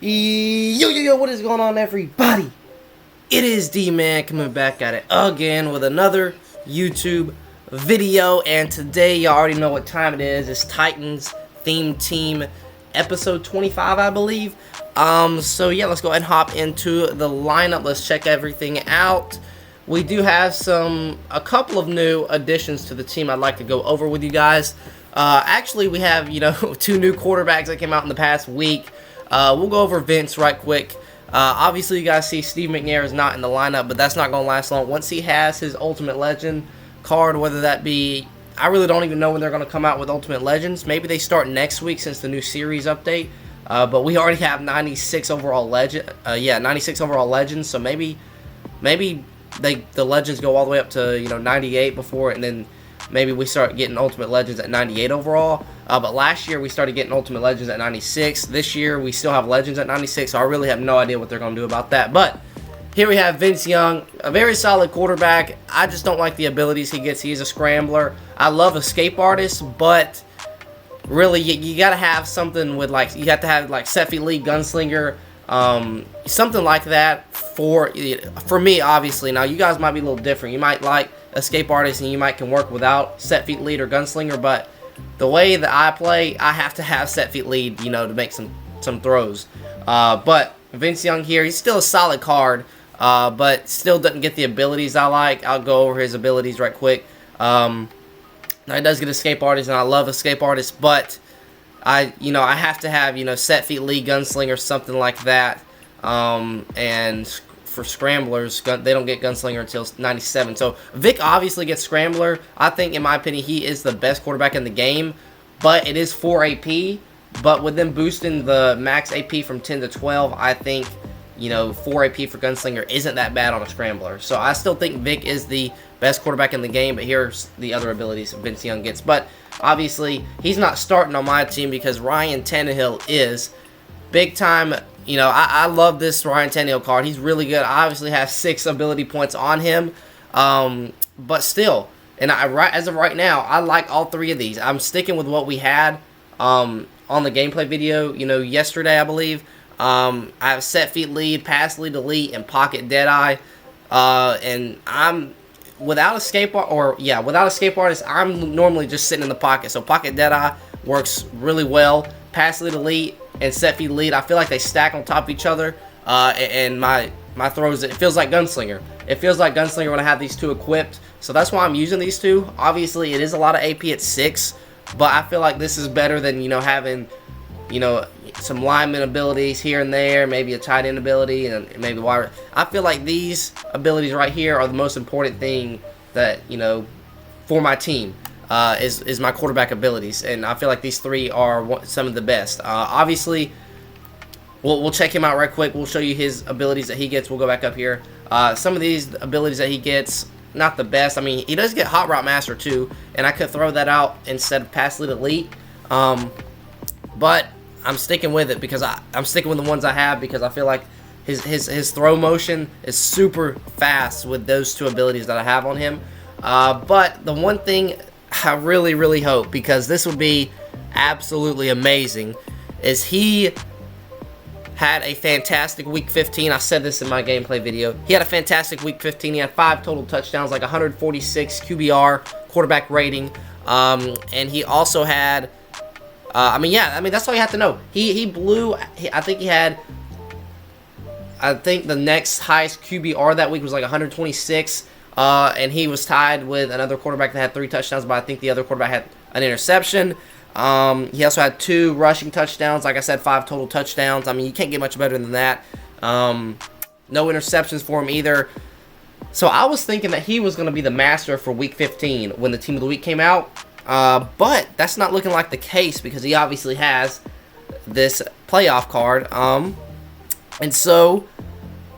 Yo, what is going on, everybody? It is D-Man coming back at it again with another YouTube video, and today y'all already know what time it is. It's Titans Theme Team episode 25, I believe. So yeah, let's go ahead and hop into the lineup. Let's check everything out. We do have a couple of new additions to the team I'd like to go over with you guys. Actually, we have, two new quarterbacks that came out in the past week. We'll go over Vince right quick. Obviously, you guys see Steve McNair is not in the lineup, but that's not going to last long. Once he has his Ultimate Legend card, whether that be, I really don't even know when they're going to come out with Ultimate Legends. Maybe they start next week since the new series update. But we already have 96 overall legend. 96 overall legends. So maybe the legends go all the way up to 98 before, and then maybe we start getting Ultimate Legends at 98 overall. But last year we started getting Ultimate Legends at 96. This year we still have Legends at 96, so I really have no idea what they're going to do about that. But here we have Vince Young, a very solid quarterback. I just don't like the abilities he gets. He's a scrambler. I love Escape Artist, but really you got to have something with, you have to have set feet lead, gunslinger, something like that for me, obviously. Now you guys might be a little different. You might like Escape Artist and you might can work without set feet lead or gunslinger, but the way that I play, I have to have set feet lead, to make some throws. But Vince Young here, he's still a solid card, but still doesn't get the abilities I like. I'll go over his abilities right quick. Now he does get Escape Artist, and I love Escape Artist, but I have to have, set feet lead, gunslinger, something like that. And for scramblers, they don't get gunslinger until 97. So Vic obviously gets scrambler. I think, in my opinion, he is the best quarterback in the game, but it is 4 AP. But with them boosting the max AP from 10 to 12, I think 4 AP for gunslinger isn't that bad on a scrambler. So I still think Vic is the best quarterback in the game, but here's the other abilities Vince Young gets. But obviously he's not starting on my team because Ryan Tannehill is big time. I love this Ryan Tannehill card. He's really good. I obviously have 6 ability points on him. But still, and as of right now, I like all 3 of these. I'm sticking with what we had on the gameplay video, yesterday, I believe. I have set feet lead, pass lead elite, and pocket deadeye. And I'm without escape artist, I'm normally just sitting in the pocket. So pocket deadeye works really well. Pass lead elite and set feet lead, I feel like they stack on top of each other, and my throws, it feels like gunslinger. It feels like gunslinger when I have these 2 equipped, so that's why I'm using these 2. Obviously, it is a lot of AP at 6, but I feel like this is better than having some lineman abilities here and there, maybe a tight end ability, and maybe wide. I feel like these abilities right here are the most important thing that for my team. Is my quarterback abilities, and I feel like these 3 are some of the best. Obviously, we'll check him out right quick. We'll show you his abilities that he gets. We'll go back up here. Some of these abilities that he gets, not the best. I mean, he does get Hot Route Master too, and I could throw that out instead of Pass Lead Elite. But I'm sticking with it because I'm sticking with the ones I have because I feel like his throw motion is super fast with those 2 abilities that I have on him. But the one thing I really, really hope, because this would be absolutely amazing, is he had a fantastic Week 15. I said this in my gameplay video. He had a fantastic Week 15. He had 5 total touchdowns, 146 QBR quarterback rating, and he also had, that's all you have to know. He blew. I think the next highest QBR that week was 126. And he was tied with another quarterback that had 3 touchdowns, but I think the other quarterback had an interception. He also had 2 rushing touchdowns. Like I said, 5 total touchdowns. I mean, you can't get much better than that. No interceptions for him either. So I was thinking that he was going to be the master for Week 15 when the Team of the Week came out. But that's not looking like the case because he obviously has this playoff card. And so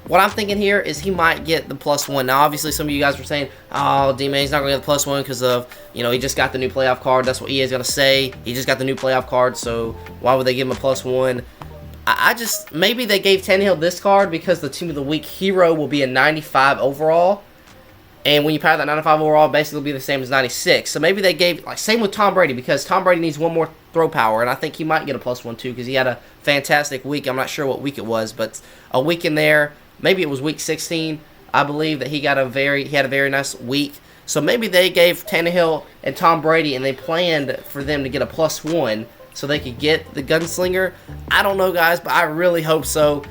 what I'm thinking here is he might get the +1. Now, obviously, some of you guys were saying, oh, D-Man, he's not going to get the +1 because of, he just got the new playoff card. That's what EA is going to say. He just got the new playoff card, so why would they give him a +1? Maybe they gave Tannehill this card because the Team of the Week hero will be a 95 overall. And when you power that 95 overall, basically it'll be the same as 96. So maybe they gave, same with Tom Brady, because Tom Brady needs one more throw power, and I think he might get a +1 too because he had a fantastic week. I'm not sure what week it was, but a week in there, maybe it was week 16. I believe that he had a very nice week. So maybe they gave Tannehill and Tom Brady, and they planned for them to get a +1 so they could get the gunslinger. I don't know, guys, but I really hope so.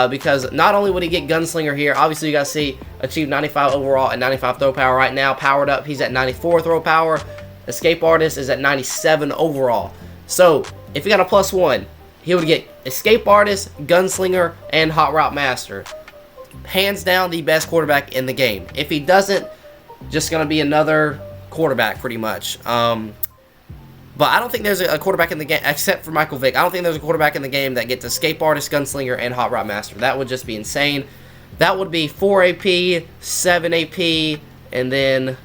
Because not only would he get gunslinger here, obviously you guys see achieve 95 overall and 95 throw power right now. Powered up, he's at 94 throw power. Escape Artist is at 97 overall. So if he got a +1, he would get Escape Artist, Gunslinger, and Hot Route Master. Hands down the best quarterback in the game. If he doesn't, just going to be another quarterback pretty much. But I don't think there's a quarterback in the game, except for Michael Vick. I don't think there's a quarterback in the game that gets Escape Artist, Gunslinger, and Hot Route Master. That would just be insane. That would be 4 AP, 7 AP, and then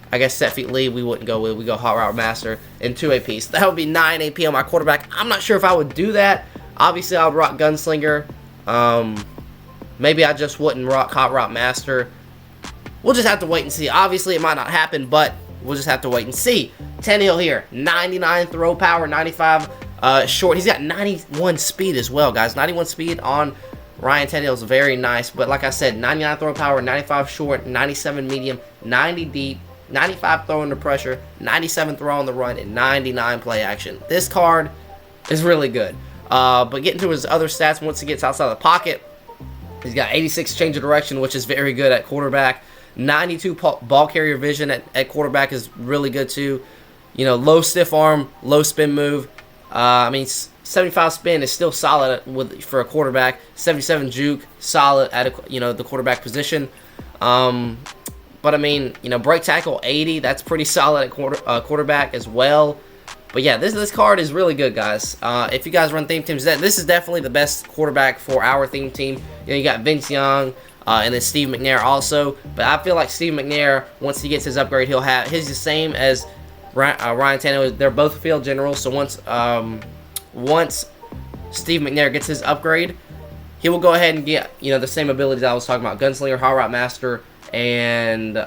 I guess Set Feet Lead we wouldn't go with. We go Hot Route Master and 2 AP. So that would be 9 AP on my quarterback. I'm not sure if I would do that. Obviously, I would rock Gunslinger. Maybe I just wouldn't rock Hot Route Master. We'll just have to wait and see. Obviously, it might not happen, but we'll just have to wait and see. Tannehill here, 99 throw power, 95 short. He's got 91 speed as well, guys. 91 speed on Ryan Tannehill is very nice. But like I said, 99 throw power, 95 short, 97 medium, 90 deep, 95 throw under pressure, 97 throw on the run, and 99 play action. This card is really good. But getting to his other stats, once he gets outside of the pocket, he's got 86 change of direction, which is very good at quarterback. 92 ball carrier vision at quarterback is really good too. You know, low stiff arm, low spin move. I mean, 75 spin is still solid for a quarterback. 77 juke, solid at the quarterback position. But I mean, break tackle 80, that's pretty solid at quarterback as well. But yeah, this card is really good, guys. If you guys run theme teams, this is definitely the best quarterback for our theme team. You got Vince Young. And then Steve McNair also. But I feel like Steve McNair, once he gets his upgrade, he's the same as Ryan Tannehill. They're both field generals. So once Steve McNair gets his upgrade, he will go ahead and get the same abilities I was talking about: Gunslinger, Hot Route Master, and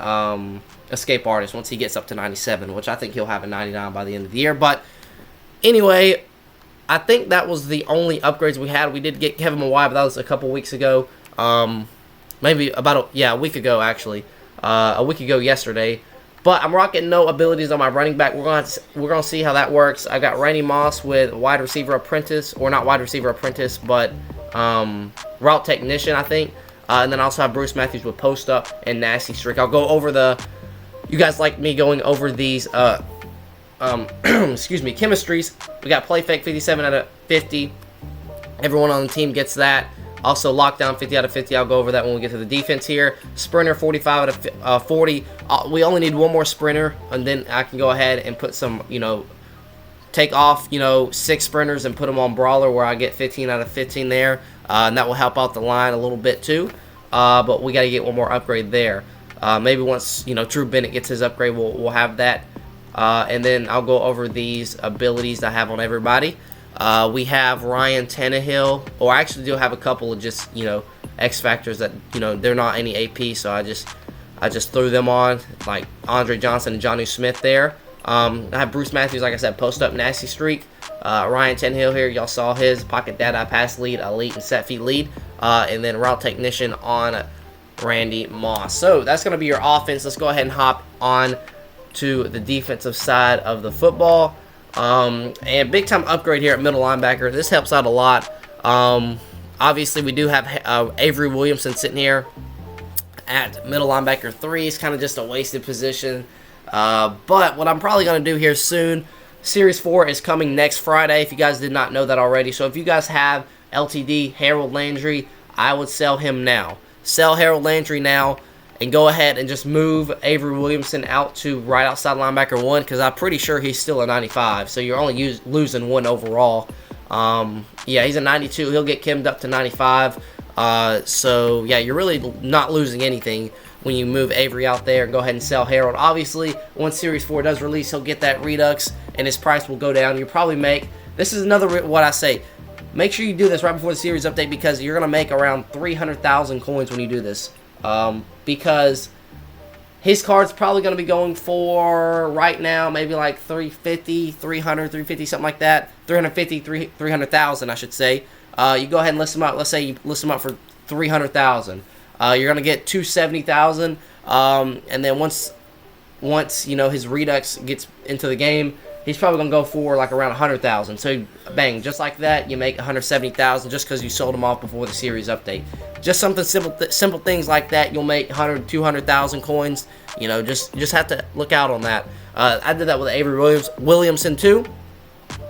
Escape Artist. Once he gets up to 97, which I think he'll have a 99 by the end of the year. But anyway, I think that was the only upgrades we had. We did get Kevin Mawai, but that was a couple weeks ago. Maybe about a week ago, actually. A week ago yesterday. But I'm rocking no abilities on my running back. We're gonna see how that works. I got Randy Moss with wide receiver apprentice, or not wide receiver apprentice, but route technician, I think. And then I also have Bruce Matthews with post up and nasty streak. I'll go over you guys like me going over these excuse me, chemistries. We got play fake 57 out of 50. Everyone on the team gets that. Also, lockdown 50 out of 50. I'll go over that when we get to the defense here. Sprinter 45 out of 40. We only need one more sprinter, and then I can go ahead and put some, take off, 6 sprinters and put them on Brawler where I get 15 out of 15 there. And that will help out the line a little bit too. But we got to get one more upgrade there. Maybe once, Drew Bennett gets his upgrade, we'll have that. And then I'll go over these abilities I have on everybody. We have Ryan Tannehill, or I actually do have a couple of just, X factors that, they're not any AP, so I just threw them on, like Andre Johnson and Jonnu Smith there. I have Bruce Matthews, like I said, post up nasty streak. Ryan Tannehill here, y'all saw his pocket data, pass lead, elite, and set feet lead. And then route technician on Randy Moss. So that's going to be your offense. Let's go ahead and hop on to the defensive side of the football. And big time upgrade here at middle linebacker. This helps out a lot. Obviously, we do have Avery Williamson sitting here at middle linebacker 3. It's kind of just a wasted position. But what I'm probably going to do here soon, Series 4 is coming next Friday, if you guys did not know that already. So if you guys have LTD Harold Landry, I would sell him now. Sell Harold Landry now. And go ahead and just move Avery Williamson out to right outside linebacker 1, because I'm pretty sure he's still a 95. So you're only losing 1 overall. Yeah, he's a 92. He'll get Kim'd up to 95. So, yeah, you're really not losing anything when you move Avery out there and go ahead and sell Harold. Obviously, once Series 4 does release, he'll get that Redux, and his price will go down. You'll probably make... This is another what I say. Make sure you do this right before the Series update, because you're going to make around 300,000 coins when you do this. Because His card's probably going to be going for, right now, maybe like 350, 300, 350, something like that. 350, 300,000, I should say. You go ahead and list him up. Let's say you list him up for 300,000. You're going to get 270,000. And then once you know his Redux gets into the game, he's probably going to go for like around 100,000. So bang, just like that, you make 170,000 just because you sold him off before the series update. Just something simple things like that. You'll make 100, 200,000 coins. You know, just have to look out on that. I did that with Avery Williamson too.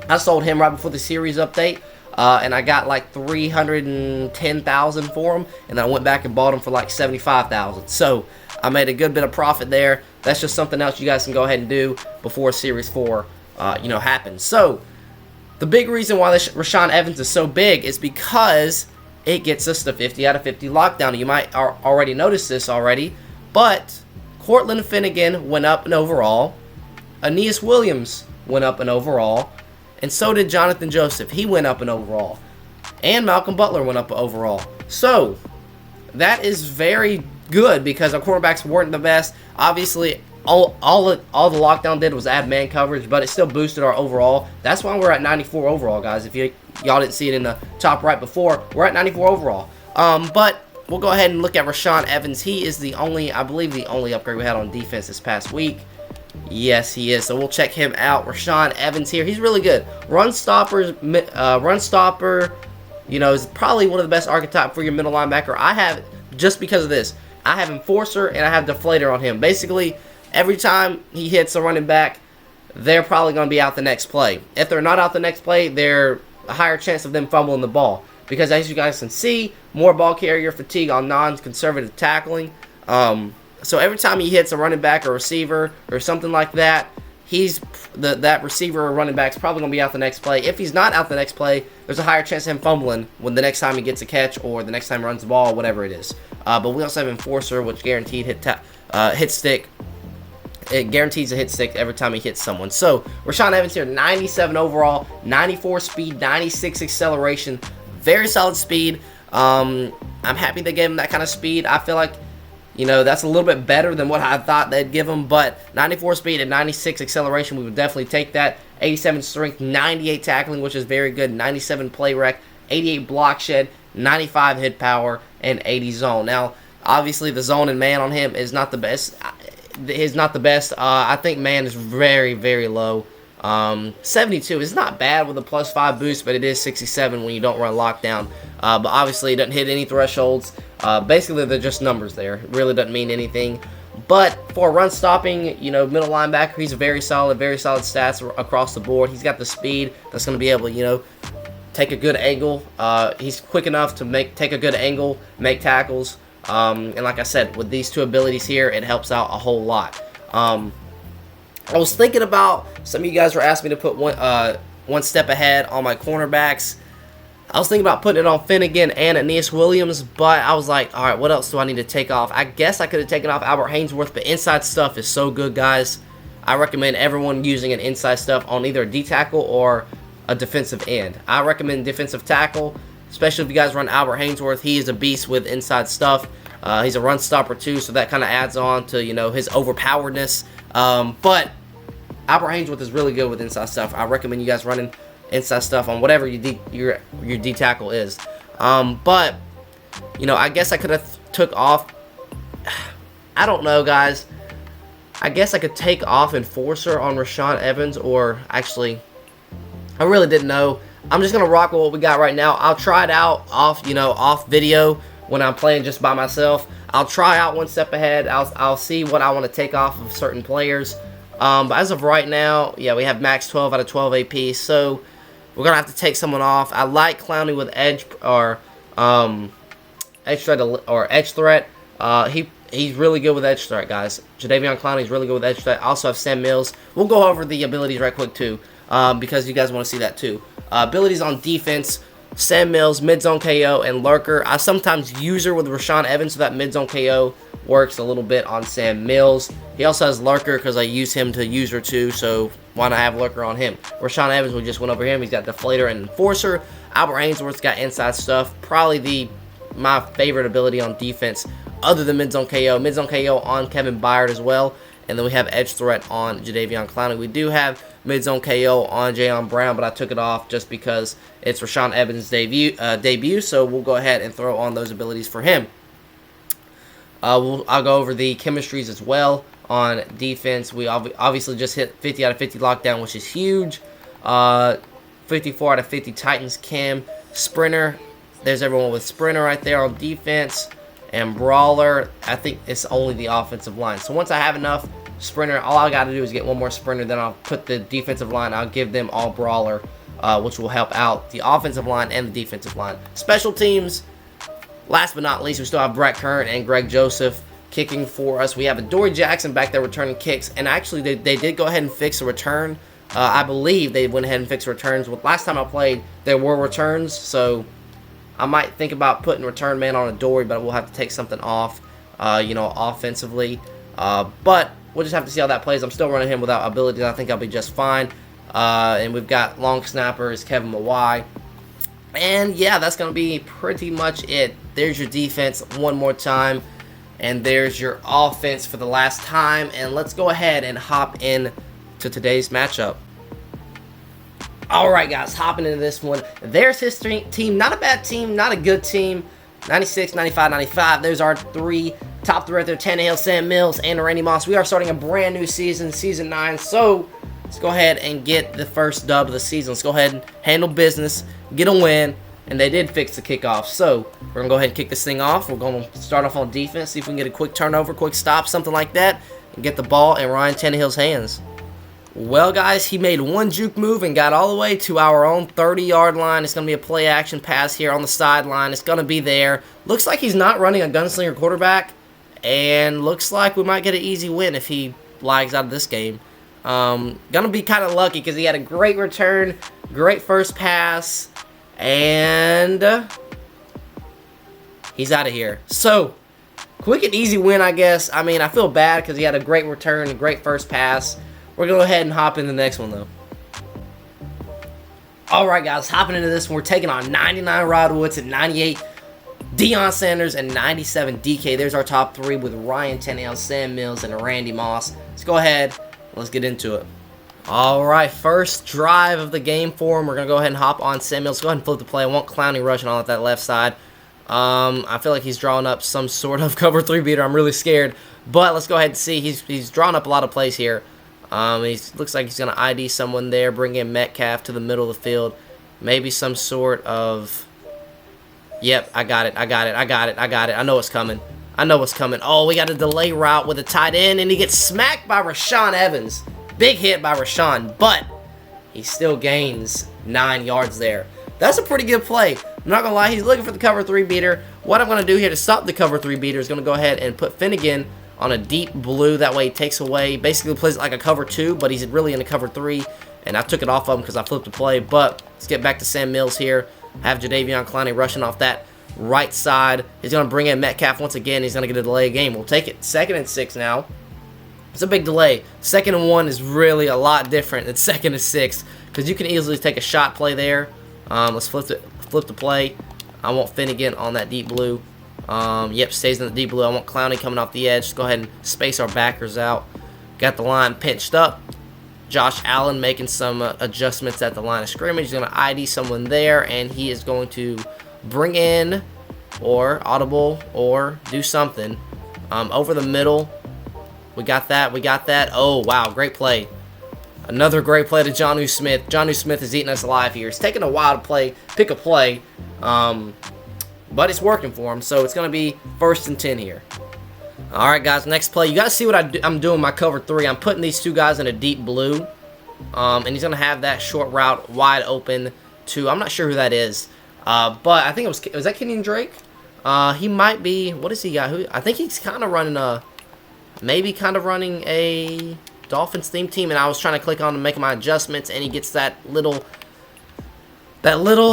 I sold him right before the series update. And I got like 310,000 for him, and then I went back and bought him for like 75,000. So I made a good bit of profit there. That's just something else you guys can go ahead and do before Series 4, you know, happens. So the big reason why this Rashaan Evans is so big is because it gets us the 50 out of 50 lockdown. You might already notice this already, but Cortland Finnegan went up in overall. Aeneas Williams went up in overall. And so did Jonathan Joseph. He went up in overall. And Malcolm Butler went up overall. So, that is very good because our quarterbacks weren't the best. Obviously, all the lockdown did was add man coverage, but it still boosted our overall. That's why we're at 94 overall, guys. If y'all didn't see it in the top right before, we're at 94 overall. But we'll go ahead and look at Rashaan Evans. He is the only, I believe, the only upgrade we had on defense this past week. Yes, he is. So we'll check him out. Rashaan Evans here. He's really good. Run stopper, you know, is probably one of the best archetype for your middle linebacker. I have, just because of this, I have Enforcer and I have Deflator on him. Basically, every time he hits a running back, they're probably going to be out the next play. If they're not out the next play, they're a higher chance of them fumbling the ball. Because as you guys can see, more ball carrier fatigue on non-conservative tackling. So every time he hits a running back or receiver or something like that, that receiver or running back's probably going to be out the next play. If he's not out the next play, there's a higher chance of him fumbling when the next time he gets a catch or the next time he runs the ball, whatever it is. But we also have Enforcer, which guaranteed hit stick. It guarantees a hit stick every time he hits someone. So Rashaan Evans here, 97 overall, 94 speed, 96 acceleration, very solid speed. I'm happy they gave him that kind of speed. I feel like, you know, that's a little bit better than what I thought they'd give him, but 94 speed and 96 acceleration, we would definitely take that. 87 strength, 98 tackling, which is very good, 97 play rec, 88 block shed, 95 hit power, and 80 zone. Now, obviously, the zone and man on him is not the best. I think man is very, very low. 72 is not bad with a +5 boost, but it is 67 when you don't run lockdown. But obviously, it doesn't hit any thresholds. Basically, they're just numbers there. It really doesn't mean anything. But for run stopping, you know, middle linebacker, he's very solid stats across the board. He's got the speed that's going to be able to, you know, take a good angle. He's quick enough to take a good angle, make tackles. And like I said, with these two abilities here, it helps out a whole lot. I was thinking about, some of you guys were asking me to put one step ahead on my cornerbacks. I was thinking about putting it on Finnegan and Aeneas Williams, but I was like, all right, what else do I need to take off? I guess I could have taken off Albert Haynesworth, but inside stuff is so good, guys. I recommend everyone using an inside stuff on either a D-tackle or a defensive end. I recommend defensive tackle, especially if you guys run Albert Haynesworth. He is a beast with inside stuff. He's a run stopper too, so that kind of adds on to, you know, his overpoweredness. But Albert Haynesworth is really good with inside stuff. I recommend you guys running inside stuff on whatever your D-tackle is. But, you know, I guess I could have took off, I don't know, guys. I guess I could take off Enforcer on Rashaan Evans, or actually, I really didn't know. I'm just going to rock with what we got right now. I'll try it out off video when I'm playing just by myself. I'll try out one step ahead. I'll see what I want to take off of certain players. But as of right now, yeah, we have max 12 out of 12 AP, so we're going to have to take someone off. I like Clowney with edge or edge threat. He's really good with edge threat, guys. Jadeveon Clowney's really good with edge threat. I also have Sam Mills. We'll go over the abilities right quick too, because you guys want to see that too. Abilities on defense: Sam Mills, mid-zone KO, and Lurker. I sometimes use her with Rashaan Evans, so that mid-zone KO works a little bit on Sam Mills. He also has Lurker because I use him to use her too, so why not have Lurker on him? Rashaan Evans, we just went over him. He's got Deflator and Enforcer. Albert Haynesworth's got inside stuff. Probably my favorite ability on defense other than mid-zone KO. Mid-zone KO on Kevin Byard as well. And then we have edge threat on Jadeveon Clowney. We do have mid-zone KO on Jayon Brown, but I took it off just because it's Rashaan Evans' debut. So we'll go ahead and throw on those abilities for him. I'll go over the chemistries as well on defense. We obviously just hit 50 out of 50 lockdown, which is huge. 54 out of 50 Titans chem. Sprinter, there's everyone with Sprinter right there on defense. And Brawler, I think it's only the offensive line. So once I have enough Sprinter, all I got to do is get one more Sprinter. Then I'll put the defensive line. I'll give them all Brawler, which will help out the offensive line and the defensive line. Special teams, last but not least, we still have Brett Kern and Greg Joseph kicking for us. We have Adoree Jackson back there returning kicks. And actually, they did go ahead and fix a return. I believe they went ahead and fixed returns. Well, last time I played, there were returns. So I might think about putting return man on Adoree, but we'll have to take something off, offensively. But we'll just have to see how that plays. I'm still running him without abilities. I think I'll be just fine. And we've got long snappers, Kevin Mawai. And yeah, that's going to be pretty much it. There's your defense one more time. And there's your offense for the last time. And let's go ahead and hop in to today's matchup. Alright guys, hopping into this one. There's his team. Not a bad team, not a good team. 96, 95, 95. There's our top three right there. Tannehill, Sam Mills, and Randy Moss. We are starting a brand new season, Season 9. So, let's go ahead and get the first dub of the season. Let's go ahead and handle business, get a win. And they did fix the kickoff. So, we're going to go ahead and kick this thing off. We're going to start off on defense, see if we can get a quick turnover, quick stop, something like that. And get the ball in Ryan Tannehill's hands. Well, guys, he made one juke move and got all the way to our own 30-yard line. It's going to be a play-action pass here on the sideline. It's going to be there. Looks like he's not running a gunslinger quarterback, and looks like we might get an easy win if he lags out of this game. Going to be kind of lucky because he had a great return, great first pass, and he's out of here. So, quick and easy win, I guess. I mean, I feel bad because he had a great return, a great first pass. We're going to go ahead and hop in the next one, though. Alright, guys. Hopping into this one, we're taking on 99 Rod Woods and 98 Deion Sanders and 97 DK. There's our top three with Ryan Tannehill, Sam Mills, and Randy Moss. Let's go ahead. Let's get into it. Alright, first drive of the game for him. We're going to go ahead and hop on Sam Mills. Go ahead and flip the play. I want Clowney rushing on at that left side. I feel like he's drawing up some sort of cover 3 beater. I'm really scared. But let's go ahead and see. He's drawn up a lot of plays here. He looks like he's going to ID someone there, bring in Metcalf to the middle of the field. Maybe some sort of... Yep, I got it. I know what's coming. Oh, we got a delay route with a tight end, and he gets smacked by Rashaan Evans. Big hit by Rashaan, but he still gains 9 yards there. That's a pretty good play. I'm not going to lie, he's looking for the cover 3 beater. What I'm going to do here to stop the cover 3 beater is going to go ahead and put Finnegan on a deep blue. That way he takes away, basically plays it like a cover 2, but he's really in a cover 3. And I took it off of him because I flipped the play. But let's get back to Sam Mills here. Have Jadeveon Clowney rushing off that right side. He's going to bring in Metcalf once again. He's going to get a delay game. We'll take it. 2nd and 6 now. It's a big delay. 2nd and 1 is really a lot different than 2nd and 6 because you can easily take a shot play there. Let's flip the play. I want Finnegan on that deep blue. Yep, stays in the deep blue. I want Clowney coming off the edge. Let's go ahead and space our backers out. Got the line pinched up. Josh Allen making some adjustments at the line of scrimmage. He's going to ID someone there, and he is going to bring in or audible or do something over the middle. We got that. Oh, wow, great play. Another great play to Jonnu Smith. Jonnu Smith is eating us alive here. It's taking a while to pick a play. But it's working for him, so it's going to be 1st and 10 here. All right, guys, next play. You got to see what I'm doing my cover 3. I'm putting these 2 guys in a deep blue, and he's going to have that short route wide open to, I'm not sure who that is, but I think was that Kenyon Drake? He might be, what does he got? I think he's kind of running a Dolphins theme team, and I was trying to click on to make my adjustments, and he gets that little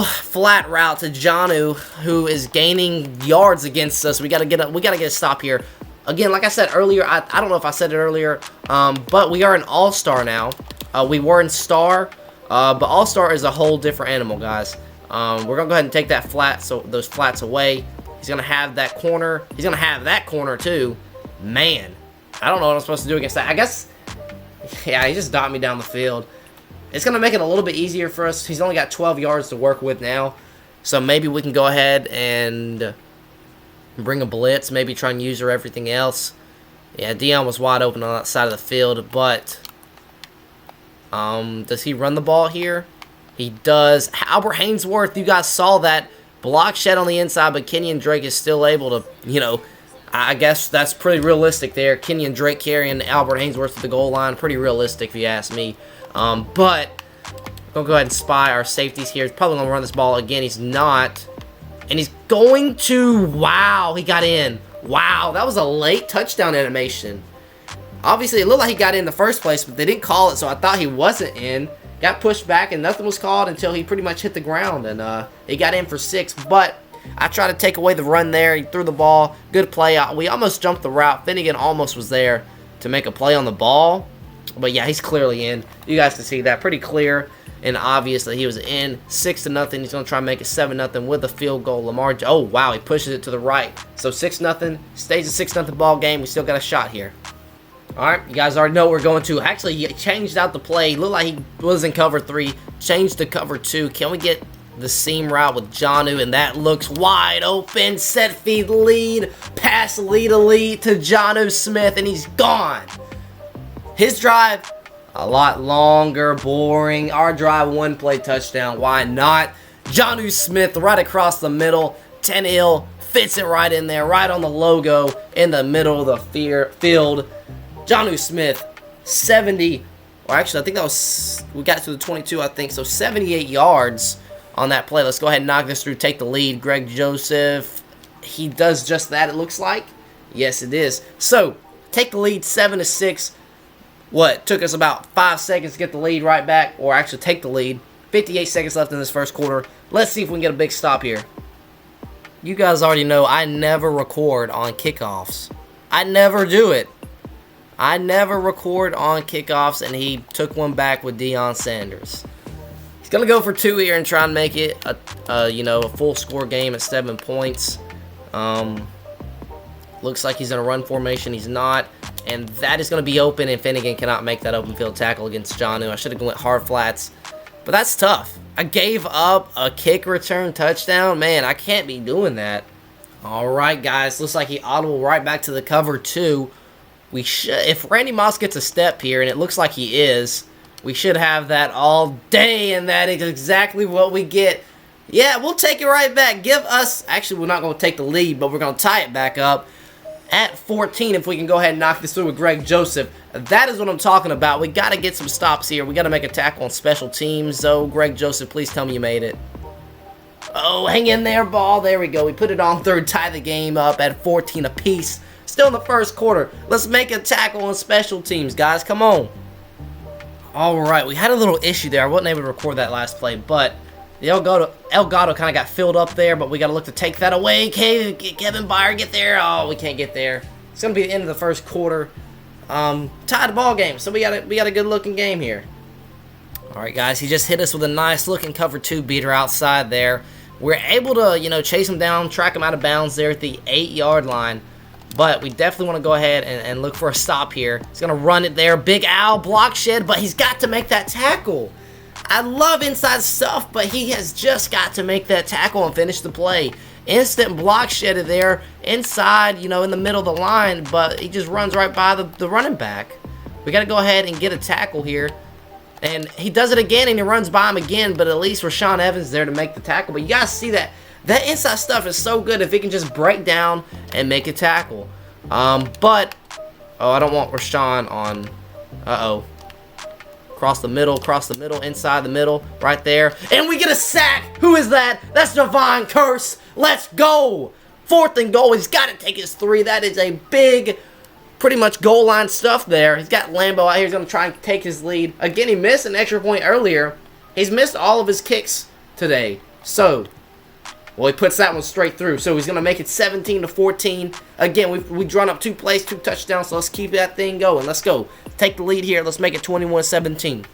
flat route to Jonnu, who is gaining yards against us. We gotta get a stop here. Again, like I said earlier, I don't know if I said it earlier, but we are an all-star now. We were in star, but all-star is a whole different animal, guys. We're gonna go ahead and take that flat, so those flats away. He's going to have that corner. He's going to have that corner too. Man, I don't know what I'm supposed to do against that. I guess, yeah, he just dot me down the field. It's going to make it a little bit easier for us. He's only got 12 yards to work with now. So maybe we can go ahead and bring a blitz. Maybe try and use her everything else. Yeah, Dion was wide open on that side of the field. But does he run the ball here? He does. Albert Haynesworth, you guys saw that. Block shed on the inside, but Kenyon Drake is still able to, you know, I guess that's pretty realistic there. Kenyon Drake carrying Albert Haynesworth to the goal line. Pretty realistic if you ask me. But we'll go ahead and spy our safeties here. He's probably going to run this ball again. He's not. And he's going to, wow, he got in. Wow, that was a late touchdown animation. Obviously, it looked like he got in the first place, but they didn't call it, so I thought he wasn't in. Got pushed back, and nothing was called until he pretty much hit the ground, and he got in for 6. But I tried to take away the run there. He threw the ball. Good play. We almost jumped the route. Finnegan almost was there to make a play on the ball. But, yeah, he's clearly in. You guys can see that. Pretty clear and obvious that he was in. 6-0. He's going to try and make it 7-0 with a field goal. Lamar, oh, wow, he pushes it to the right. So 6-0. Stays a 6-0 ball game. We still got a shot here. Alright, you guys already know what we're going to. Actually, he changed out the play. Looked like he was in cover 3. Changed to cover 2. Can we get the seam route with Jonnu? And that looks wide open. Set feed lead. Pass lead to Jonnu Smith. And he's gone. His drive, a lot longer, boring. Our drive, 1-play touchdown. Why not? Jonnu Smith right across the middle. Tannehill fits it right in there. Right on the logo in the middle of the field. Jonnu Smith, 70, or actually I think that was, we got to the 22 I think, so 78 yards on that play. Let's go ahead and knock this through, take the lead. Greg Joseph, he does just that it looks like. Yes it is. So, take the lead 7-6. What, took us about 5 seconds to get the lead right back, or actually take the lead. 58 seconds left in this first quarter. Let's see if we can get a big stop here. You guys already know I never record on kickoffs. I never do it. I never record on kickoffs, and he took one back with Deion Sanders. He's going to go for 2 here and try and make it a full score game at 7 points. Looks like he's in a run formation. He's not. And that is going to be open, and Finnegan cannot make that open field tackle against Jonnu. I should have went hard flats. But that's tough. I gave up a kick return touchdown. Man, I can't be doing that. All right, guys. Looks like he audible right back to the cover 2. We should, if Randy Moss gets a step here, and it looks like he is, we should have that all day, and that is exactly what we get. Yeah, we'll take it right back. Give us, actually, we're not going to take the lead, but we're going to tie it back up at 14 if we can go ahead and knock this through with Greg Joseph. That is what I'm talking about. We got to get some stops here. We got to make a tackle on special teams. So, Greg Joseph, please tell me you made it. Oh, hang in there, ball. There we go. We put it on third, tie the game up at 14 apiece. Still in the first quarter. Let's make a tackle on special teams, guys. Come on. Alright, we had a little issue there. I wasn't able to record that last play, but the Elgato kind of got filled up there, but we got to look to take that away. Kevin Byard, get there. Oh, we can't get there. It's going to be the end of the first quarter. Tied the ball game, so we got a good-looking game here. Alright, guys, he just hit us with a nice-looking cover 2 beater outside there. We're able to, chase him down, track him out of bounds there at the 8-yard line. But we definitely want to go ahead and look for a stop here. He's going to run it there. Big Al, block shed, but he's got to make that tackle. I love inside stuff, but he has just got to make that tackle and finish the play. Instant block shed there inside, in the middle of the line, but he just runs right by the running back. We got to go ahead and get a tackle here. And he does it again, and he runs by him again, but at least Rashaan Evans there to make the tackle. But you guys see that. That inside stuff is so good if he can just break down and make a tackle. But, I don't want Rashaan on, Cross the middle, inside the middle, right there. And we get a sack. Who is that? That's Divine Curse. Let's go. 4th and goal. He's got to take his 3. That is a big, pretty much goal line stuff there. He's got Lambo out here. He's going to try and take his lead. Again, he missed an extra point earlier. He's missed all of his kicks today. So, well, he puts that one straight through. So he's going to make it 17-14. Again, we've drawn up 2 plays, 2 touchdowns. So let's keep that thing going. Let's go. Take the lead here. Let's make it 21-17.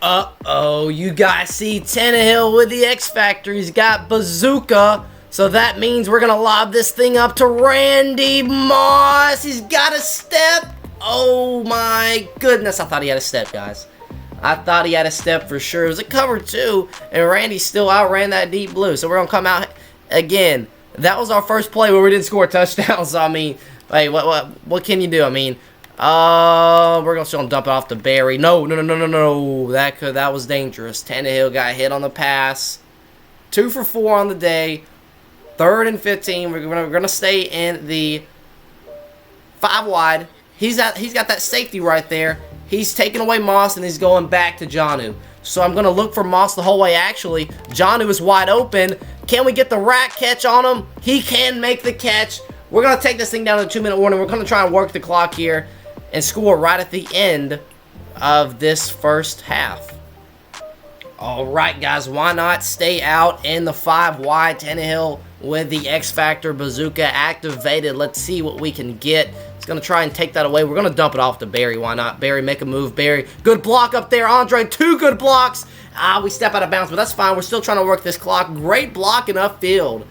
Uh-oh. You guys see Tannehill with the X Factor. He's got Bazooka. So that means we're going to lob this thing up to Randy Moss. He's got a step. Oh my goodness. I thought he had a step, guys. I thought he had a step for sure. It was a cover 2, and Randy still outran that deep blue. So we're going to come out again. That was our first play where we didn't score a touchdown. So, I mean, hey, what can you do? I mean, we're going to dump it off to Barry. No. That was dangerous. Tannehill got hit on the pass. 2 for 4 on the day. 3rd and 15. We're gonna stay in the 5 wide. He's got that safety right there. He's taking away Moss and he's going back to Jonnu. So I'm gonna look for Moss the whole way. Actually, Jonnu is wide open. Can we get the rack catch on him? He can make the catch. We're gonna take this thing down to the 2-minute warning. We're gonna try and work the clock here and score right at the end of this first half. Alright, guys, why not stay out in the 5 wide? Tannehill with the X Factor bazooka activated. Let's see what we can get. He's going to try and take that away. We're going to dump it off to Barry. Why not? Barry, make a move. Barry, good block up there. Andre, 2 good blocks. We step out of bounds, but that's fine. We're still trying to work this clock. Great blocking upfield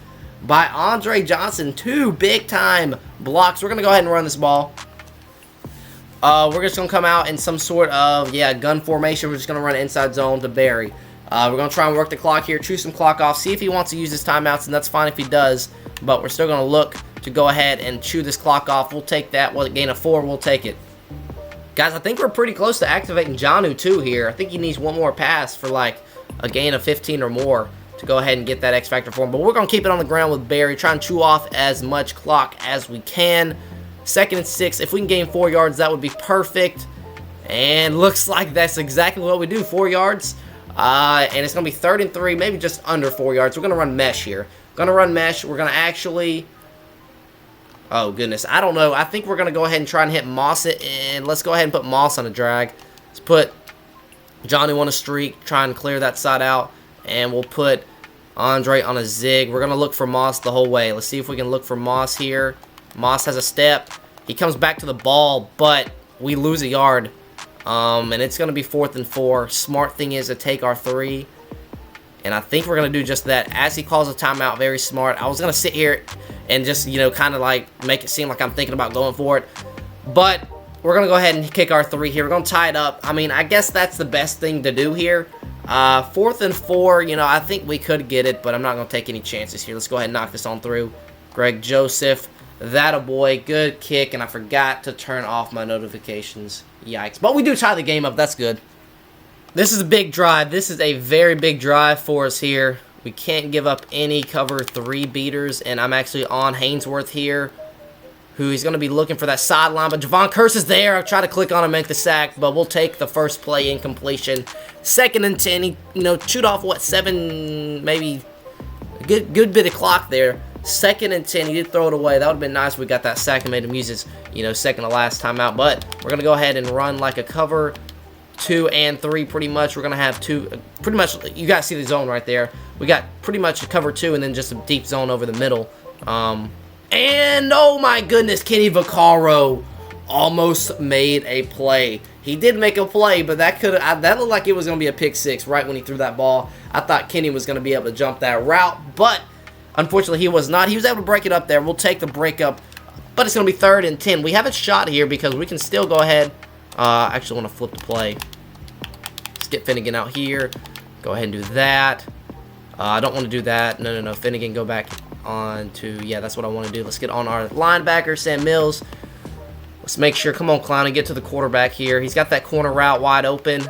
by Andre Johnson. 2 big-time blocks. We're going to go ahead and run this ball. We're just going to come out in some sort of, gun formation. We're just going to run inside zone to Barry. We're going to try and work the clock here, chew some clock off, see if he wants to use his timeouts, and that's fine if he does. But we're still going to look to go ahead and chew this clock off. We'll take that. What, gain of 4, we'll take it. Guys, I think we're pretty close to activating Jonnu too here. I think he needs 1 more pass for like a gain of 15 or more to go ahead and get that X Factor for him. But we're going to keep it on the ground with Barry, try and chew off as much clock as we can. 2nd and 6. If we can gain 4 yards, that would be perfect. And looks like that's exactly what we do, 4 yards. And it's going to be 3rd and 3, maybe just under 4 yards. We're going to run mesh here. Going to run mesh. We're going to actually... Oh, goodness. I don't know. I think we're going to go ahead and try and hit Moss it. And let's go ahead and put Moss on a drag. Let's put Johnny on a streak. Try and clear that side out. And we'll put Andre on a zig. We're going to look for Moss the whole way. Let's see if we can look for Moss here. Moss has a step. He comes back to the ball, but we lose a yard. And it's going to be 4th and 4. Smart thing is to take our 3. And I think we're going to do just that. As he calls a timeout, very smart. I was going to sit here and just, kind of like make it seem like I'm thinking about going for it. But we're going to go ahead and kick our 3 here. We're going to tie it up. I mean, I guess that's the best thing to do here. 4th and 4, I think we could get it, but I'm not going to take any chances here. Let's go ahead and knock this on through. Greg Joseph. That a boy. Good kick, and I forgot to turn off my notifications. Yikes. But we do tie the game up. That's good. This is a big drive. This is a very big drive for us here. We can't give up any cover 3 beaters, and I'm actually on Hainsworth here, who he's going to be looking for that sideline, but Javon Curse is there. I'll try to click on him and make the sack, but we'll take the first play in completion. 2nd and 10. He, chewed off, 7, maybe a good bit of clock there. 2nd and 10, he did throw it away. That would have been nice if we got that sack and made him use his, second to last timeout. But we're going to go ahead and run like a cover 2 and 3 pretty much. We're going to have 2, pretty much, you guys see the zone right there. We got pretty much a cover 2 and then just a deep zone over the middle. And, oh my goodness, Kenny Vaccaro almost made a play. He did make a play, but that looked like it was going to be a pick 6 right when he threw that ball. I thought Kenny was going to be able to jump that route, but unfortunately, he was not. He was able to break it up there. We'll take the break up, but it's going to be 3rd and 10. We have a shot here because we can still go ahead. I actually want to flip the play. Let's get Finnegan out here. Go ahead and do that. I don't want to do that. No. Finnegan, go back on to, that's what I want to do. Let's get on our linebacker, Sam Mills. Let's make sure, come on, Clown, and get to the quarterback here. He's got that corner route wide open.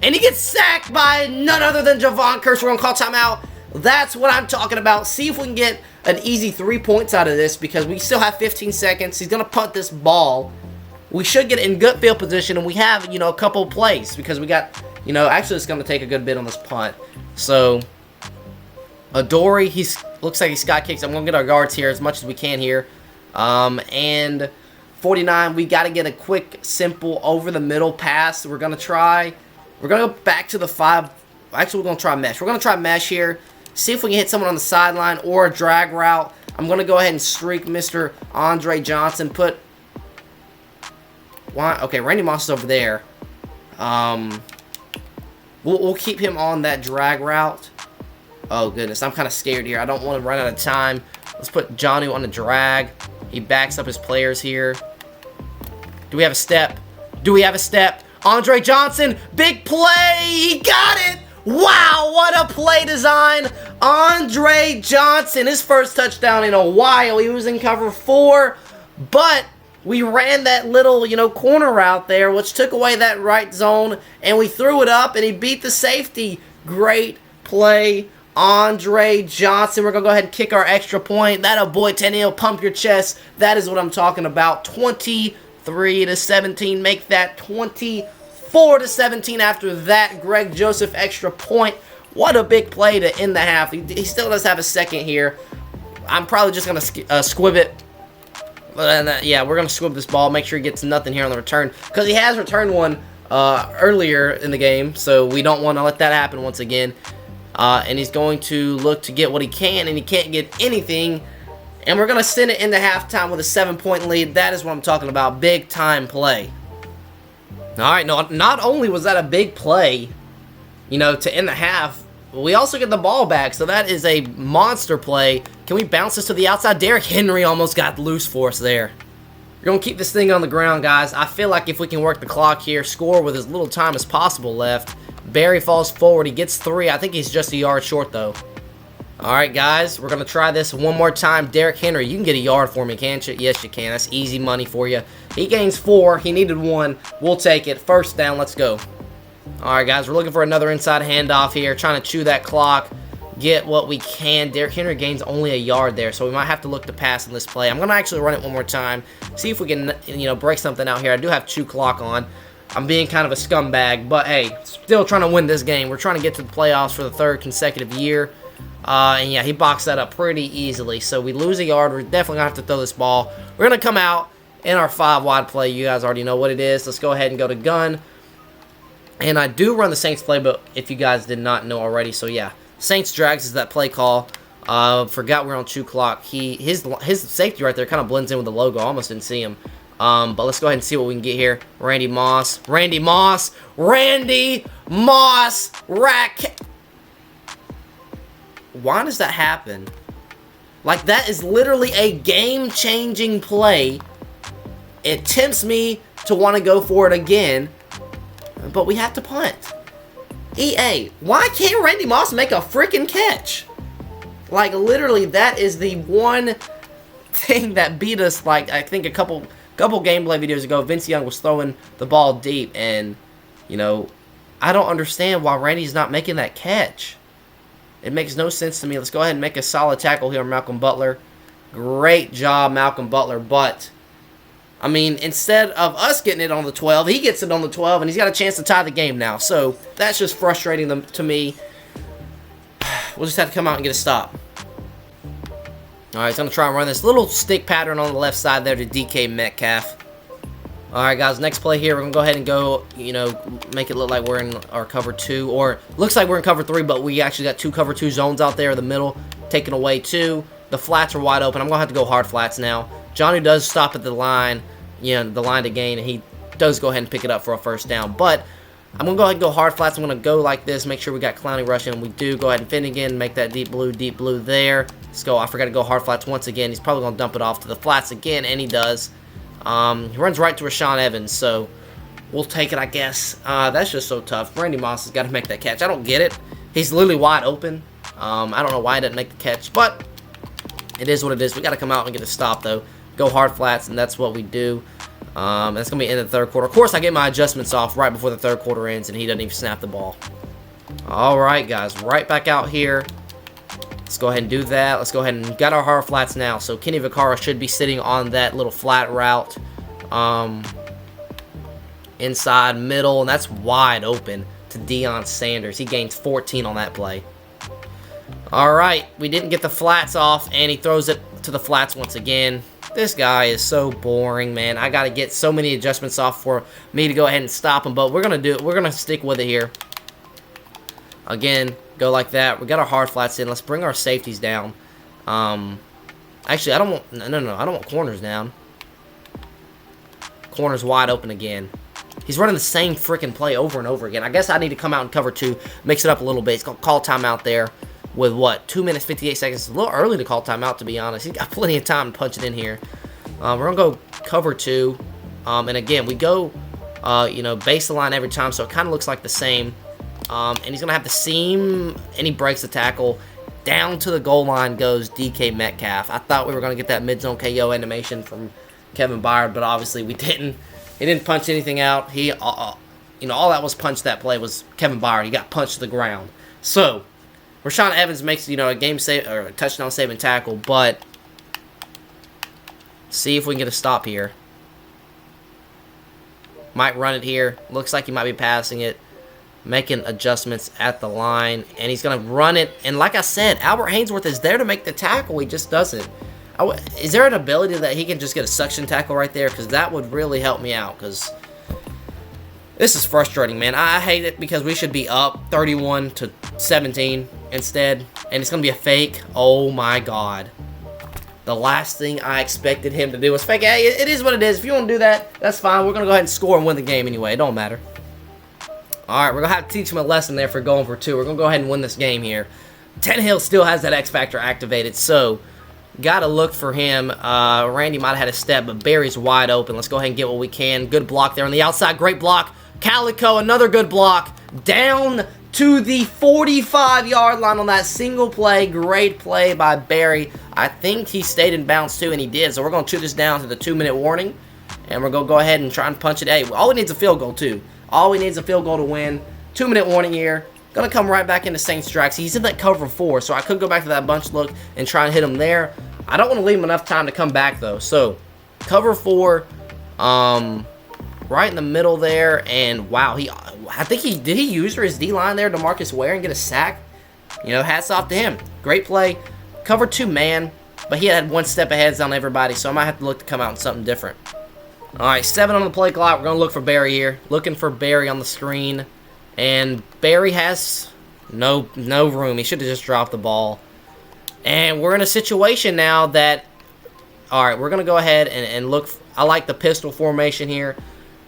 And he gets sacked by none other than Javon Curse. We're going to call timeout. That's what I'm talking about. See if we can get an easy 3 points out of this because we still have 15 seconds. He's going to punt this ball. We should get in good field position, and we have, a couple of plays because we got, actually it's going to take a good bit on this punt. So, Adoree, looks like he sky kicks. I'm going to get our guards here as much as we can here. And 49, we got to get a quick, simple, over-the-middle pass. We're going to go back to the 5. Actually, we're going to try mesh. We're going to try mesh here. See if we can hit someone on the sideline or a drag route. I'm going to go ahead and streak Mr. Andre Johnson. Okay, Randy Moss is over there. We'll keep him on that drag route. Oh, goodness. I'm kind of scared here. I don't want to run out of time. Let's put Johnny on the drag. He backs up his players here. Do we have a step? Do we have a step? Andre Johnson, big play. He got it. Wow, what a play design. Andre Johnson, his first touchdown in a while. He was in cover 4, but we ran that little, corner route there, which took away that right zone, and we threw it up, and he beat the safety. Great play, Andre Johnson. We're going to go ahead and kick our extra point. That a boy, Tennille, pump your chest. That is what I'm talking about. 23-17. Make that 24-17 after that Greg Joseph extra point. What a big play to end the half. He still does have a second here. I'm probably just going to squib it. Yeah, we're going to squib this ball. Make sure he gets nothing here on the return. Because he has returned one earlier in the game. So we don't want to let that happen once again. And he's going to look to get what he can. And he can't get anything. And we're going to send it into halftime with a 7-point lead. That is what I'm talking about. Big time play. Alright, not only was that a big play, to end the half, we also get the ball back. So that is a monster play. Can we bounce this to the outside? Derrick Henry almost got loose for us there. We're going to keep this thing on the ground, guys. I feel like if we can work the clock here, score with as little time as possible left. Barry falls forward. He gets 3. I think he's just a yard short, though. Alright, guys. We're going to try this one more time. Derrick Henry, you can get a yard for me, can't you? Yes, you can. That's easy money for you. He gains 4. He needed 1. We'll take it. First down. Let's go. Alright, guys. We're looking for another inside handoff here. Trying to chew that clock. Get what we can. Derrick Henry gains only a yard there, so we might have to look to pass in this play. I'm going to actually run it one more time. See if we can, break something out here. I do have chew clock on. I'm being kind of a scumbag, but hey, still trying to win this game. We're trying to get to the playoffs for the 3rd consecutive year. And yeah, he boxed that up pretty easily. So we lose a yard. We're definitely going to have to throw this ball. We're going to come out in our 5-wide play. You guys already know what it is. Let's go ahead and go to gun. And I do run the Saints playbook if you guys did not know already. So yeah, Saints drags is that play call. Forgot we're on chew clock. His safety right there kind of blends in with the logo. I almost didn't see him. But let's go ahead and see what we can get here. Randy Moss. Rack. Why does that happen? Like, that is literally a game-changing play. It tempts me to want to go for it again, but we have to punt. EA, why can't Randy Moss make a freaking catch? Like, literally, that is the one thing that beat us. Like, I think a couple gameplay videos ago, Vince Young was throwing the ball deep, and, I don't understand why Randy's not making that catch. It makes no sense to me. Let's go ahead and make a solid tackle here on Malcolm Butler. Great job, Malcolm Butler. But, I mean, instead of us getting it on the 12, he gets it on the 12, and he's got a chance to tie the game now. So, that's just frustrating to me. We'll just have to come out and get a stop. Alright, he's going to try and run this little stick pattern on the left side there to DK Metcalf. Alright, guys, next play here, we're going to go ahead and go, make it look like we're in our cover 2. Or, looks like we're in cover 3, but we actually got 2 cover 2 zones out there in the middle. Taken away 2. The flats are wide open. I'm going to have to go hard flats now. Johnny does stop at the line, the line to gain, and he does go ahead and pick it up for a first down. But, I'm going to go ahead and go hard flats. I'm going to go like this, make sure we got Clowney rushing. We do. Go ahead and Finnegan, make that deep blue there. Let's go. I forgot to go hard flats once again. He's probably going to dump it off to the flats again, and he does. He runs right to Rashaan Evans, so we'll take it, I guess. That's just so tough. Randy Moss has got to make that catch. I don't get it. He's literally wide open. I don't know why he didn't make the catch, but it is what it is. We got to come out and get a stop, though. Go hard flats, and that's what we do. That's going to be in the 3rd quarter. Of course, I get my adjustments off right before the 3rd quarter ends, and he doesn't even snap the ball. All right, guys. Right back out here. Let's go ahead and do that. Let's go ahead and got our hard flats now. So Kenny Vaccaro should be sitting on that little flat route. Inside, middle, and that's wide open to Deion Sanders. He gains 14 on that play. Alright, we didn't get the flats off, and he throws it to the flats once again. This guy is so boring, man. I got to get so many adjustments off for me to go ahead and stop him, but we're going to do it. We're going to stick with it here. Again, go like that. We got our hard flats in. Let's bring our safeties down. Actually, I don't want... No. I don't want corners down. Corner's wide open again. He's running the same freaking play over and over again. I guess I need to come out and cover 2, mix it up a little bit. He's going to call timeout there. with what, 2 minutes 58 seconds. It's a little early to call timeout, to be honest. He's got plenty of time to punch it in here. We're gonna go cover 2, and again we go base the line every time, so it kind of looks like the same. And he's gonna have the seam, and he breaks the tackle. Down to the goal line goes DK Metcalf. I thought we were gonna get that mid zone KO animation from Kevin Byard, but obviously we didn't. He didn't punch anything out. He all that was punched that play was Kevin Byard. He got punched to the ground. So Rashaan Evans makes a game save or a touchdown saving tackle, but see if we can get a stop here. Might run it here. Looks like he might be passing it, making adjustments at the line, and he's gonna run it. And like I said, Albert Haynesworth is there to make the tackle. He just doesn't. Is there an ability that he can just get a suction tackle right there? Because that would really help me out, because this is frustrating, man. I hate it because we should be up 31-17 instead, and it's going to be a fake. Oh, my God. The last thing I expected him to do was fake. Hey, it is what it is. If you want to do that, that's fine. We're going to go ahead and score and win the game anyway. It don't matter. All right, we're going to have to teach him a lesson there for going for 2. We're going to go ahead and win this game here. Tannehill still has that X Factor activated, so got to look for him. Randy might have had a step, but Barry's wide open. Let's go ahead and get what we can. Good block there on the outside. Great block. Calico, another good block. Down to the 45-yard line on that single play. Great play by Barry. I think he stayed in bounds too, and he did. So we're going to chew this down to the 2-minute warning, and we're going to go ahead and try and punch it. Hey, all we need is a field goal too. All we need is a field goal to win. 2-minute warning here. Going to come right back into Saints Drax. He's in that cover 4, so I could go back to that bunch look and try and hit him there. I don't want to leave him enough time to come back, though. So, cover 4, right in the middle there, and wow, I think did he use his D-line there, DeMarcus Ware, and get a sack? Hats off to him. Great play. Cover 2 man, but he had one step ahead on everybody, so I might have to look to come out in something different. All right, 7 on the play clock. We're going to look for Barry here. Looking for Barry on the screen, and Barry has no room. He should have just dropped the ball. And we're in a situation now that, all right, we're going to go ahead and look. I like the pistol formation here.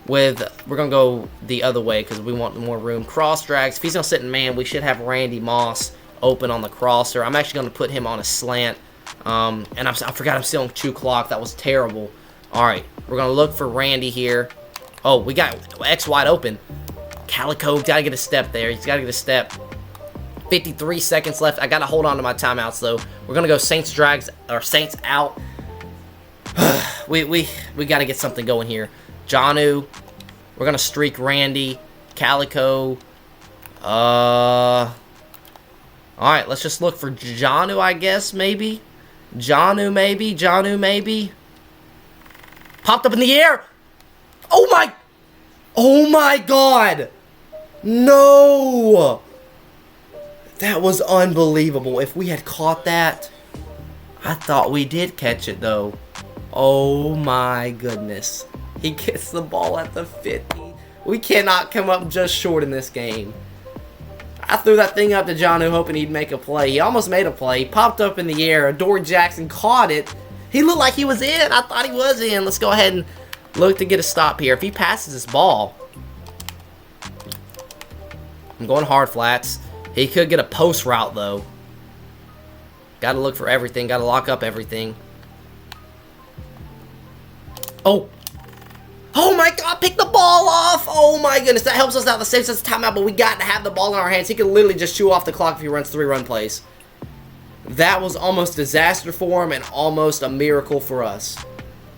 We're going to go the other way because we want more room. Cross drags. If he's going to sit in man, we should have Randy Moss open on the crosser. I'm actually going to put him on a slant. And I forgot I'm still on 2 clock. That was terrible. All right, we're going to look for Randy here. Oh, we got X wide open. Calico, got to get a step there. He's got to get a step. 53 seconds left. I got to hold on to my timeouts, though. We're going to go Saints out. we got to get something going here. Jonnu. We're going to streak Randy. Calico. All right, let's just look for Jonnu, I guess, maybe. Jonnu, maybe. Popped up in the air. Oh, my God. No. That was unbelievable. If we had caught that, I thought we did catch it, though. Oh, my goodness. He gets the ball at the 50. We cannot come up just short in this game. I threw that thing up to Jonnu hoping he'd make a play. He almost made a play. He popped up in the air. Adoree Jackson caught it. He looked like he was in. I thought he was in. Let's go ahead and look to get a stop here. If he passes this ball, I'm going hard flats. He could get a post route, though. Got to look for everything. Got to lock up everything. Oh. Oh, my God. Pick the ball off. Oh, my goodness. That helps us out. That saves us timeout, but we got to have the ball in our hands. He could literally just chew off the clock if he runs 3 run plays. That was almost disaster for him and almost a miracle for us.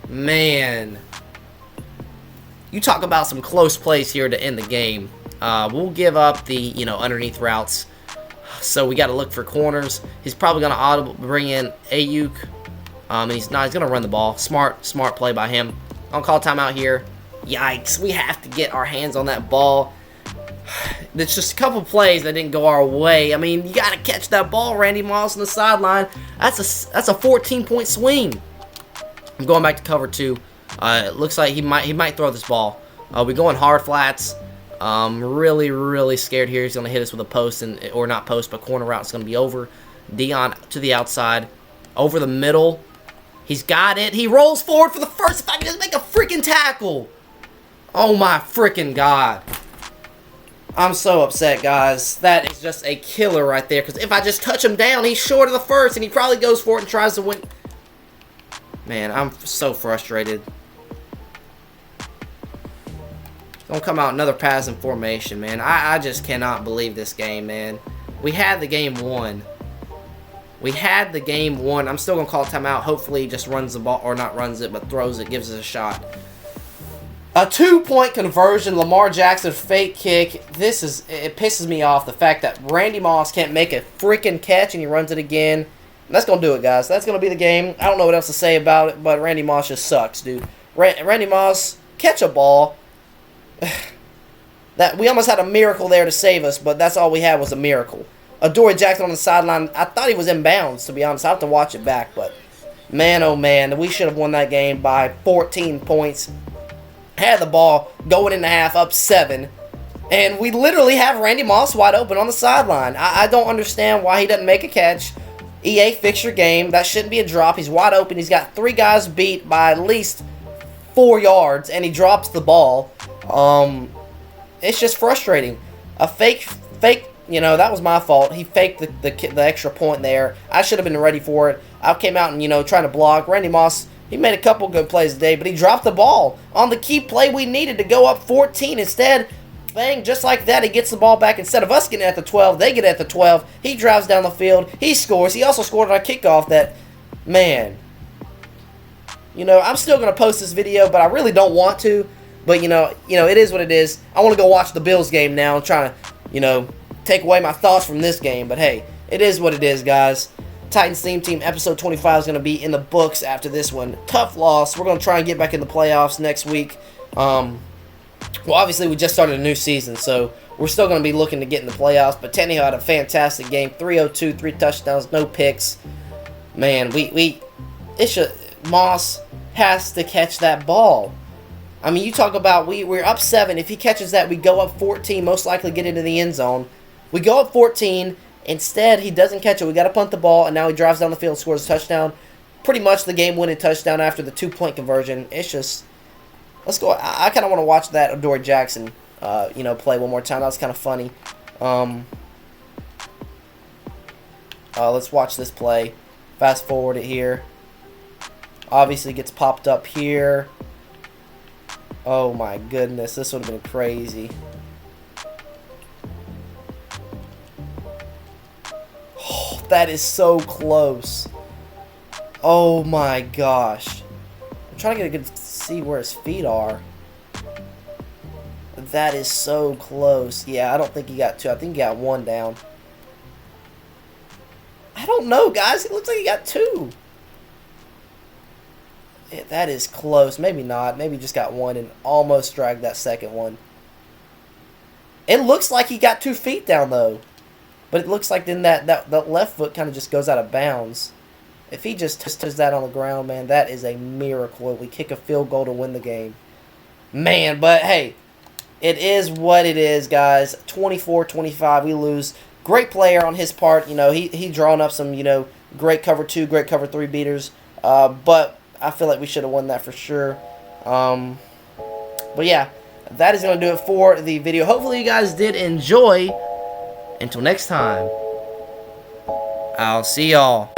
Man. You talk about some close plays here to end the game. We'll give up the, underneath routes. So we got to look for corners. He's probably going to bring in Ayuk. And he's going to run the ball. Smart play by him. I'll call timeout here. Yikes. We have to get our hands on that ball. It's just a couple plays that didn't go our way. I mean, you got to catch that ball, Randy Moss on the sideline. That's a 14-point swing. I'm going back to cover 2. It looks like he might throw this ball. We're going hard flats. Really scared here. He's going to hit us with a post, or not post, but corner route. It's going to be over. Dion to the outside. Over the middle. He's got it. He rolls forward for the first. If I can just make a freaking tackle. Oh, my freaking God. I'm so upset, guys. That is just a killer right there. Because if I just touch him down, he's short of the first. And he probably goes for it and tries to win. Man, I'm so frustrated. Don't come out another passing formation, man. I just cannot believe this game, man. We had the game won. We had the game won. I'm still going to call timeout. Hopefully he just runs the ball, or not runs it, but throws it, gives it a shot. A 2-point conversion, Lamar Jackson fake kick. It pisses me off, the fact that Randy Moss can't make a freaking catch and he runs it again. And that's going to do it, guys. That's going to be the game. I don't know what else to say about it, but Randy Moss just sucks, dude. Randy Moss, catch a ball. That we almost had a miracle there to save us, but that's all we had was a miracle. Adoree Jackson on the sideline. I thought he was in bounds, to be honest. I have to watch it back, but man, oh man, we should have won that game by 14 points. Had the ball going into half, up 7, and we literally have Randy Moss wide open on the sideline. I don't understand why he doesn't make a catch. EA, fix your game. That shouldn't be a drop. He's wide open. He's got 3 guys beat by at least 4 yards, and he drops the ball. It's just frustrating. A fake, you know, that was my fault. He faked the extra point there. I should have been ready for it. I came out and, you know, trying to block. Randy Moss, he made a couple good plays today, but he dropped the ball on the key play we needed to go up 14. Instead, bang, just like that, he gets the ball back. Instead of us getting at the 12, they get at the 12. He drives down the field. He scores. He also scored on a kickoff that, man, you know, I'm still going to post this video, but I really don't want to. But, you know, it is what it is. I want to go watch the Bills game now and try to, you know, take away my thoughts from this game. But, hey, it is what it is, guys. Titans Theme Team episode 25 is going to be in the books after this one. Tough loss. We're going to try and get back in the playoffs next week. Well, obviously, we just started a new season, so we're still going to be looking to get in the playoffs. But Tannehill had a fantastic game. 302, 3 touchdowns, no picks. Man, Moss has to catch that ball. I mean, you talk about we're up 7. If he catches that, we go up 14, most likely get into the end zone. We go up 14. Instead, he doesn't catch it. We got to punt the ball, and now he drives down the field and scores a touchdown. Pretty much the game-winning touchdown after the 2-point conversion. It's just, let's go. I kind of want to watch that Adoree Jackson, you know, play one more time. That was kind of funny. Let's watch this play. Fast forward it here. Obviously gets popped up here. Oh my goodness, this would have been crazy. Oh, that is so close. Oh my gosh. I'm trying to get a good see where his feet are. That is so close. Yeah, I don't think he got 2. I think he got 1 down. I don't know, guys. It looks like he got 2. Yeah, that is close. Maybe not. Maybe he just got 1 and almost dragged that second one. It looks like he got 2 feet down, though. But it looks like then that left foot kind of just goes out of bounds. If he just touches that on the ground, man, that is a miracle. We kick a field goal to win the game. Man, but hey, it is what it is, guys. 24-25, we lose. Great player on his part. You know, he drawn up some, you know, great cover 2, great cover 3 beaters. But I feel like we should have won that for sure. But yeah, that is going to do it for the video. Hopefully you guys did enjoy. Until next time, I'll see y'all.